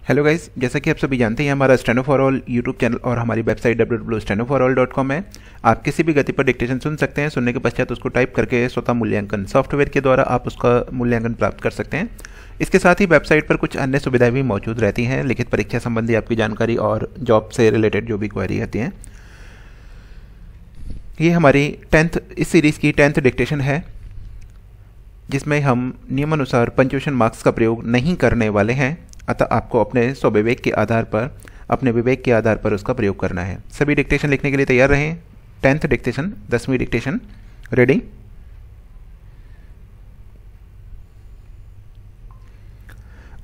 Hello guys, जैसा कि आप सभी जानते हैं हमारा steno for all YouTube channel और हमारी वेबसाइट www.stenoforall.com है। आप किसी भी गति पर डिक्टेशन सुन सकते हैं। सुनने के पश्चात उसको टाइप करके स्वतः मूल्यांकन सॉफ्टवेयर के द्वारा आप उसका मूल्यांकन प्राप्त कर सकते हैं। इसके साथ ही वेबसाइट पर कुछ अन्य सुविधाएं भी मौजूद रहती हैं, लिखित परीक्षा संबंधी आपकी जानकारी और जॉब से रिलेटेड जो भी क्वेरी रहती हैं। ये हमारी इस सीरीज़ की 10th डिक्टेशन है, जिसमें हम नियमानुसार पंक्चुएशन मार्क्स का प्रयोग नहीं करने वाले हैं। अतः आपको अपने स्वविवेक के आधार पर, अपने विवेक के आधार पर उसका प्रयोग करना है। सभी डिक्टेशन लिखने के लिए तैयार रहें। 10th डिक्टेशन, 10वीं डिक्टेशन, रेडी।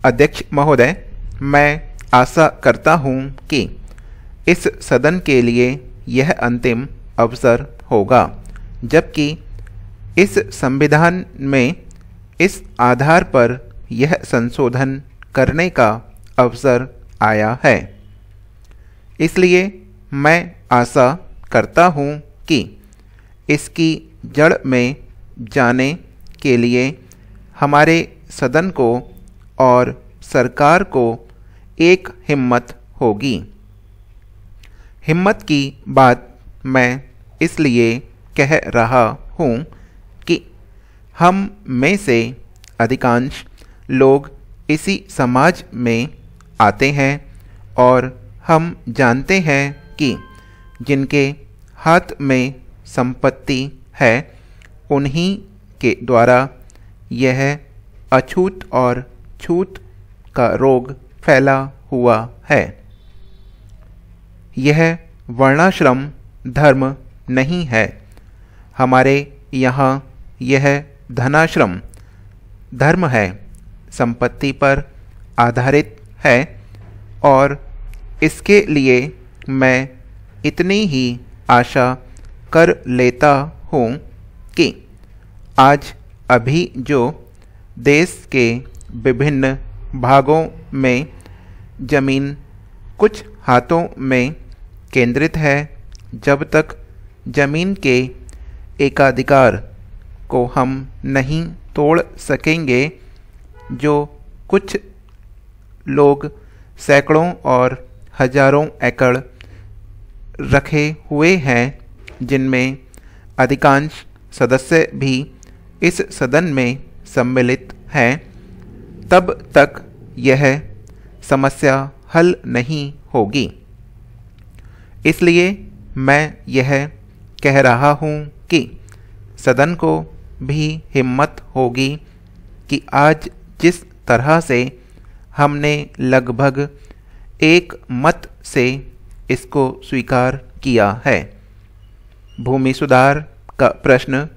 अध्यक्ष महोदय, मैं आशा करता हूं कि इस सदन के लिए यह अंतिम अवसर होगा जबकि इस संविधान में इस आधार पर यह संशोधन करने का अवसर आया है। इसलिए मैं आशा करता हूं कि इसकी जड़ में जाने के लिए हमारे सदन को और सरकार को एक हिम्मत होगी। हिम्मत की बात मैं इसलिए कह रहा हूं कि हम में से अधिकांश लोग इसी समाज में आते हैं और हम जानते हैं कि जिनके हाथ में संपत्ति है उन्हीं के द्वारा यह अछूत और छूत का रोग फैला हुआ है। यह वर्णाश्रम धर्म नहीं है। हमारे यहाँ यह धनाश्रम धर्म है, संपत्ति पर आधारित है और इसके लिए मैं इतनी ही आशा कर लेता हूँ कि आज अभी जो देश के विभिन्न भागों में जमीन कुछ हाथों में केंद्रित है, जब तक जमीन के एकाधिकार को हम नहीं तोड़ सकेंगे, जो कुछ लोग सैकड़ों और हजारों एकड़ रखे हुए हैं, जिनमें अधिकांश सदस्य भी इस सदन में सम्मिलित हैं, तब तक यह समस्या हल नहीं होगी। इसलिए मैं यह कह रहा हूँ कि सदन को भी हिम्मत होगी कि आज जिस तरह से हमने लगभग एक मत से इसको स्वीकार किया है, भूमि सुधार का प्रश्न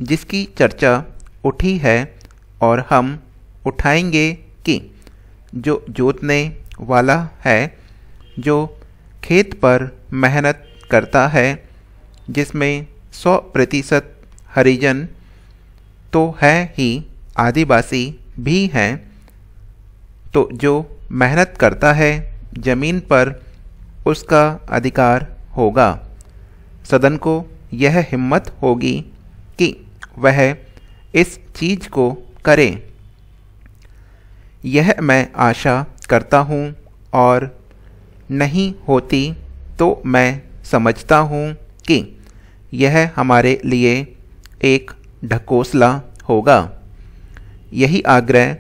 जिसकी चर्चा उठी है और हम उठाएंगे कि जो जोतने वाला है, जो खेत पर मेहनत करता है, जिसमें 100% हरिजन तो है ही, आदिवासी भी हैं, तो जो मेहनत करता है जमीन पर उसका अधिकार होगा। सदन को यह हिम्मत होगी कि वह इस चीज को करे। यह मैं आशा करता हूँ और नहीं होती तो मैं समझता हूँ कि यह हमारे लिए एक ढकोसला होगा। यही आग्रह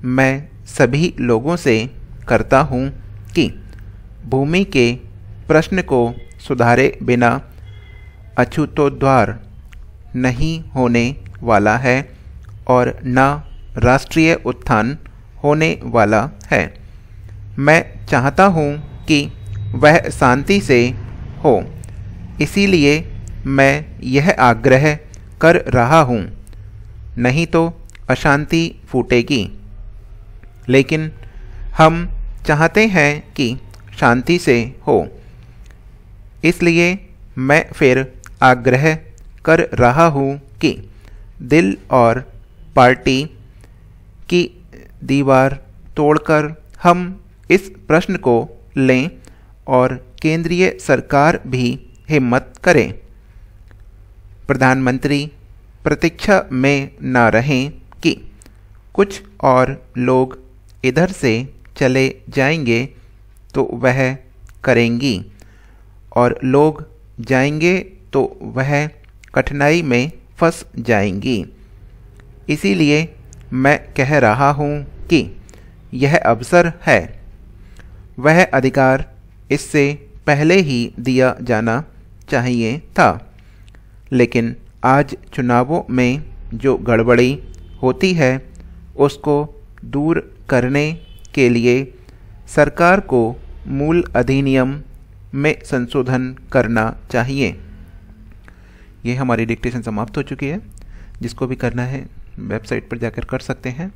मैं सभी लोगों से करता हूँ कि भूमि के प्रश्न को सुधारे बिना अछूतोद्धार नहीं होने वाला है और न राष्ट्रीय उत्थान होने वाला है। मैं चाहता हूँ कि वह शांति से हो, इसीलिए मैं यह आग्रह कर रहा हूँ। नहीं तो अशांति फूटेगी। लेकिन हम चाहते हैं कि शांति से हो, इसलिए मैं फिर आग्रह कर रहा हूँ कि दिल और पार्टी की दीवार तोड़कर हम इस प्रश्न को लें और केंद्रीय सरकार भी हिम्मत करे। प्रधानमंत्री प्रतीक्षा में न रहें कि कुछ और लोग इधर से चले जाएंगे तो वह करेंगी, और लोग जाएंगे तो वह कठिनाई में फंस जाएंगी। इसीलिए मैं कह रहा हूँ कि यह अवसर है, वह अधिकार इससे पहले ही दिया जाना चाहिए था। लेकिन आज चुनावों में जो गड़बड़ी होती है उसको दूर करने के लिए सरकार को मूल अधिनियम में संशोधन करना चाहिए। ये हमारी डिक्टेशन समाप्त हो चुकी है। जिसको भी करना है वेबसाइट पर जाकर कर सकते हैं।